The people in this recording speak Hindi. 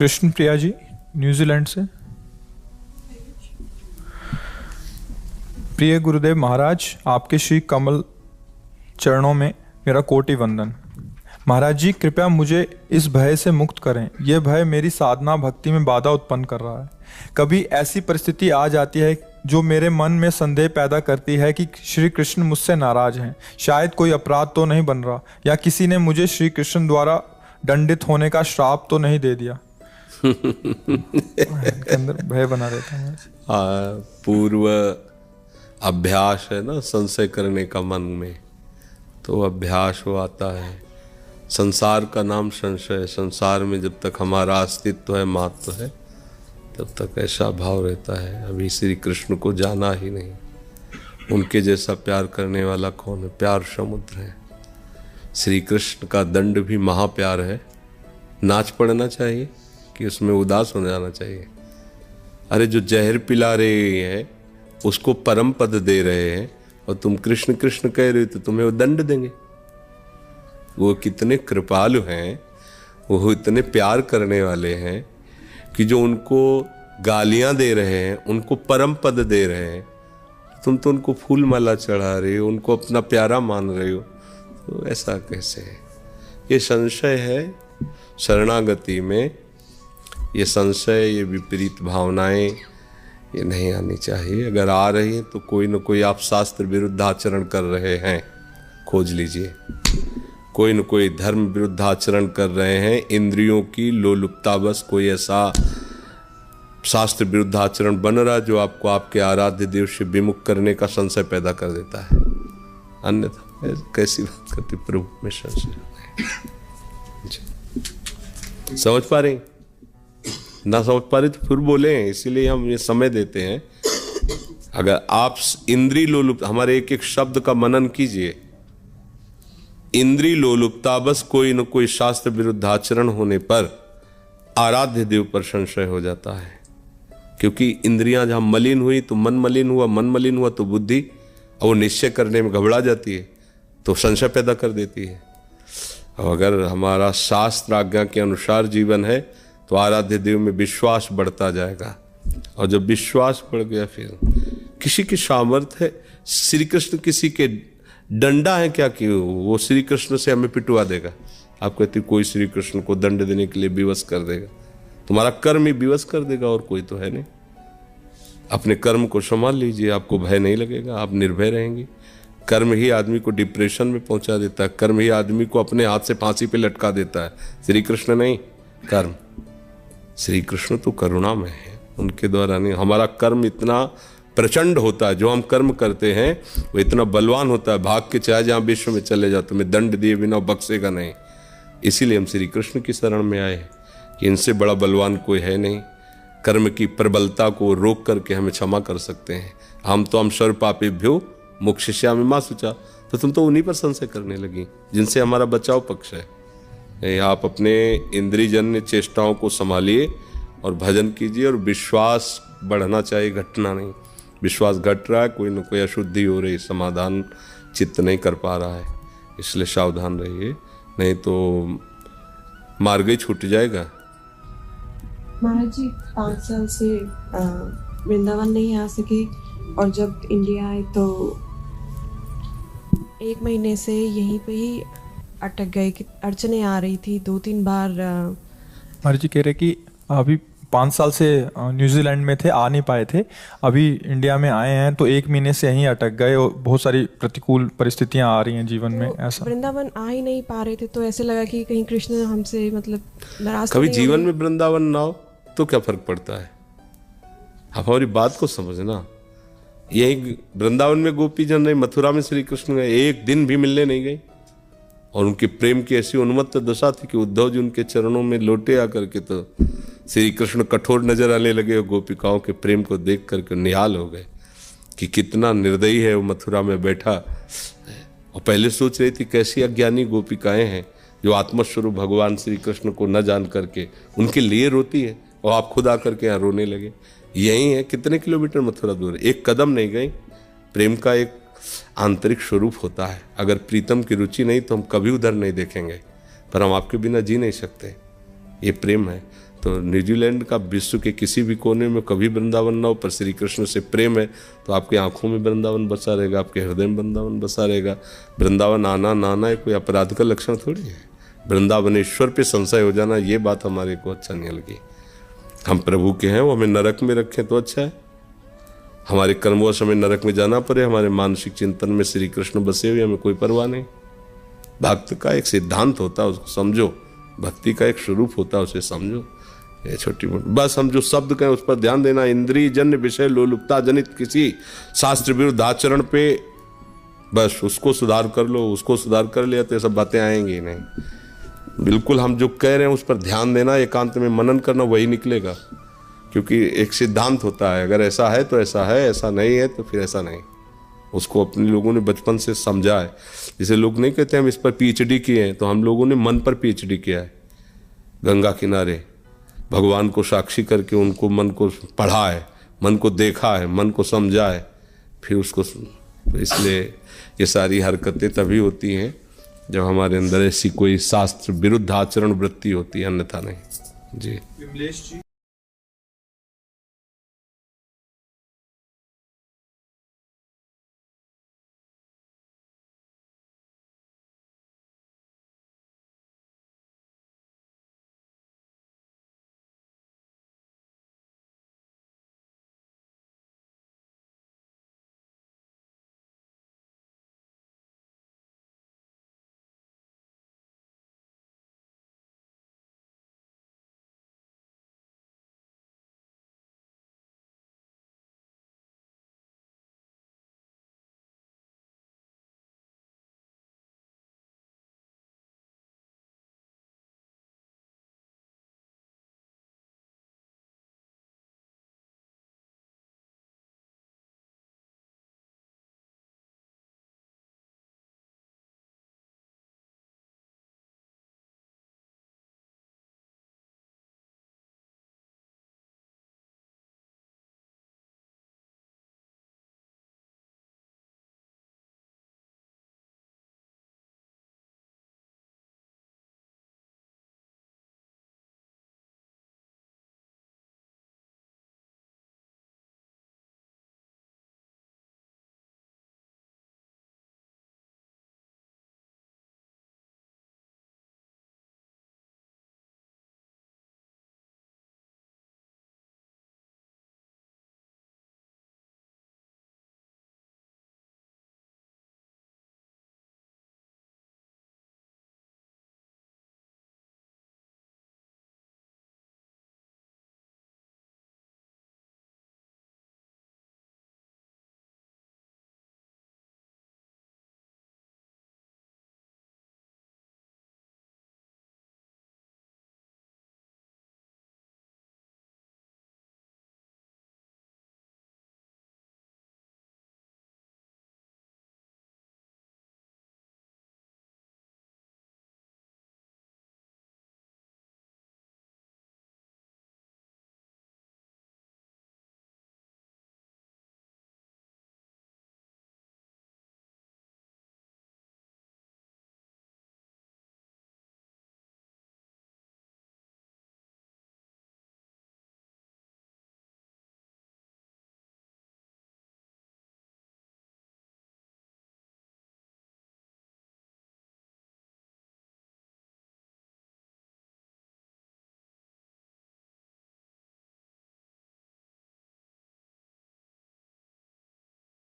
कृष्ण प्रिया जी न्यूजीलैंड से। प्रिय गुरुदेव महाराज, आपके श्री कमल चरणों में मेरा कोटि वंदन। महाराज जी, कृपया मुझे इस भय से मुक्त करें। यह भय मेरी साधना भक्ति में बाधा उत्पन्न कर रहा है। कभी ऐसी परिस्थिति आ जाती है जो मेरे मन में संदेह पैदा करती है कि श्री कृष्ण मुझसे नाराज हैं। शायद कोई अपराध तो नहीं बन रहा, या किसी ने मुझे श्री कृष्ण द्वारा दंडित होने का श्राप तो नहीं दे दिया। के अंदर भय बना रहता है। पूर्व अभ्यास है ना संशय करने का मन में, तो अभ्यास हो आता है। संसार का नाम संशय। संसार में जब तक हमारा अस्तित्व है, महत्व है, तब तक ऐसा भाव रहता है अभी श्री कृष्ण को जाना ही नहीं। उनके जैसा प्यार करने वाला कौन है? प्यार समुद्र है। श्री कृष्ण का दंड भी महाप्यार है। नाच पड़ना चाहिए कि उसमें उदास हो जाना चाहिए? अरे जो जहर पिला रहे हैं उसको परम पद दे रहे हैं और तुम कृष्ण कृष्ण कह रहे हो, तो तुम्हें वो दंड देंगे। वो कितने कृपालु हैं, वो इतने प्यार करने वाले हैं कि जो उनको गालियां दे रहे हैं उनको परम पद दे रहे हैं। तुम तो उनको फूल माला चढ़ा रहे हो, उनको अपना प्यारा मान रहे हो, तो ऐसा कैसे है? ये संशय है शरणागति में। ये संशय, ये विपरीत भावनाएं, ये नहीं आनी चाहिए। अगर आ रही हैं तो कोई न कोई आप शास्त्र विरुद्ध आचरण कर रहे हैं, खोज लीजिए। कोई न कोई धर्म विरुद्ध आचरण कर रहे हैं। इंद्रियों की लोलुपता, बस कोई ऐसा शास्त्र विरुद्ध आचरण बन रहा जो आपको आपके आराध्य देव से विमुख करने का संशय पैदा कर देता है। अन्यथा कैसी बात करती, प्रभु में संशय नहीं। समझ पा रहे? ना समझ पा रहे तो फिर बोले, इसीलिए हम ये समय देते हैं। अगर आप इंद्रिय लोलुपता, हमारे एक एक शब्द का मनन कीजिए। इंद्रिय लोलुपता, बस कोई न कोई शास्त्र विरुद्ध आचरण होने पर आराध्य देव पर संशय हो जाता है। क्योंकि इंद्रियां जहां मलिन हुई तो मन मलिन हुआ, मन मलिन हुआ तो बुद्धि, और वो निश्चय करने में घबरा जाती है तो संशय पैदा कर देती है। और अगर हमारा शास्त्र आज्ञा के अनुसार जीवन है तो आराध्य देव में विश्वास बढ़ता जाएगा। और जब विश्वास बढ़ गया, फिर किसी की सामर्थ्य है, श्री कृष्ण किसी के डंडा है क्या कि वो श्री कृष्ण से हमें पिटवा देगा? आप कहते कोई श्री कृष्ण को दंड देने के लिए विवश कर देगा? तुम्हारा कर्म ही विवश कर देगा, और कोई तो है नहीं। अपने कर्म को संभाल लीजिए, आपको भय नहीं लगेगा, आप निर्भय रहेंगे। कर्म ही आदमी को डिप्रेशन में पहुंचा देता है। कर्म ही आदमी को अपने हाथ से फांसी पे लटका देता है। श्री कृष्ण नहीं, कर्म। श्री कृष्ण तो करुणामय है, उनके द्वारा नहीं। हमारा कर्म इतना प्रचंड होता है, जो हम कर्म करते हैं वो इतना बलवान होता है, भाग के चाहे जहाँ विश्व में चले जाओ, तुम्हें दंड दिए बिना बख्शेगा नहीं। इसीलिए हम श्री कृष्ण की शरण में आए कि इनसे बड़ा बलवान कोई है नहीं। कर्म की प्रबलता को रोक करके हमें क्षमा कर सकते हैं। हम सर्व पापेभ्यो मोक्षयिष्यामि मा शुचा। तो तुम तो उन्हीं पर संशय करने लगी जिनसे हमारा बचाव पक्ष है। आप अपने इंद्रियजन्य चेष्टाओं को संभालिए और भजन कीजिए, और विश्वास बढ़ना चाहिए, घटना नहीं। विश्वास घट रहा है, कोई न कोई अशुद्धि हो रही, समाधान चित्त नहीं कर पा रहा है, इसलिए सावधान रहिए, नहीं तो मार्ग ही छूट जाएगा। महाराज जी 5 साल से वृंदावन नहीं आ सके, और जब इंडिया आए तो 1 महीने से यहीं पे ही अटक गए। अड़चने आ रही थी 2-3 बार। महाराज जी कह रहे कि अभी 5 साल से न्यूजीलैंड में थे, आ नहीं पाए थे, अभी इंडिया में आए हैं तो 1 महीने से यहीं अटक गए, और बहुत सारी प्रतिकूल परिस्थितियां आ रही हैं जीवन में। ऐसा वृंदावन आ ही नहीं पा रहे थे, तो ऐसे लगा कि कहीं कृष्ण हमसे मतलब नाराज। कभी जीवन में वृंदावन ना हो तो क्या फर्क पड़ता है? आप हमारी बात को समझना। यही वृंदावन में गोपी जन रहे, मथुरा में श्री कृष्ण गए, एक दिन भी मिलने नहीं गए, और उनके प्रेम की ऐसी उन्मत्त दशा थी कि उद्धव जी उनके चरणों में लोटे आकर के तो श्री कृष्ण कठोर नजर आने लगे, और गोपिकाओं के प्रेम को देख करके निहाल हो गए कि कितना निर्दयी है वो मथुरा में बैठा। और पहले सोच रही थी कैसी अज्ञानी गोपिकाएं हैं जो आत्मस्वरूप भगवान श्री कृष्ण को न जान करके उनके लिए रोती है, और आप खुद आकर के यहाँ रोने लगे। यही है, कितने किलोमीटर मथुरा दूर है, एक कदम नहीं गई। प्रेम का एक आंतरिक स्वरूप होता है। अगर प्रीतम की रुचि नहीं तो हम कभी उधर नहीं देखेंगे, पर हम आपके बिना जी नहीं सकते। ये प्रेम है। तो न्यूजीलैंड का विश्व के किसी भी कोने में कभी वृंदावन ना हो, पर श्री कृष्ण से प्रेम है तो आपकी आंखों में वृंदावन बसा रहेगा, आपके हृदय में वृंदावन बसा रहेगा। वृंदावन आना ना आना कोई अपराध का लक्षण थोड़ी है। वृंदावनेश्वर पे संशय हो जाना, ये बात हमारे को अच्छा नहीं लगी। हम प्रभु के हैं, वो हमें नरक में रखें तो अच्छा है। हमारे कर्मवश हमें नरक में जाना पड़े, हमारे मानसिक चिंतन में श्री कृष्ण बसे हुए, हमें कोई परवाह नहीं। भक्त का एक सिद्धांत होता है, उसको समझो। भक्ति का एक स्वरूप होता है, उसे समझो। ये छोटी मोटी बस हम जो शब्द कहें उस पर ध्यान देना। इंद्रिय जन्य विषय लोलुपता जनित किसी शास्त्र विरुद्ध आचरण पे बस उसको सुधार कर लो, उसको सुधार कर लिया तो ये सब बातें आएंगी ही नहीं। बिल्कुल हम जो कह रहे हैं उस पर ध्यान देना, एकांत में मनन करना, वही निकलेगा। क्योंकि एक सिद्धांत होता है, अगर ऐसा है तो ऐसा है, ऐसा नहीं है तो फिर ऐसा नहीं। उसको अपने लोगों ने बचपन से समझा है। जैसे लोग नहीं कहते हम इस पर पीएचडी किए हैं, तो हम लोगों ने मन पर पीएचडी किया है। गंगा किनारे भगवान को साक्षी करके उनको मन को पढ़ा है, मन को देखा है, मन को समझा है, फिर उसको। इसलिए ये सारी हरकतें तभी होती हैं जब हमारे अंदर ऐसी कोई शास्त्र विरुद्ध आचरण वृत्ति होती है, अन्यथा नहीं। जी विमलेश जी।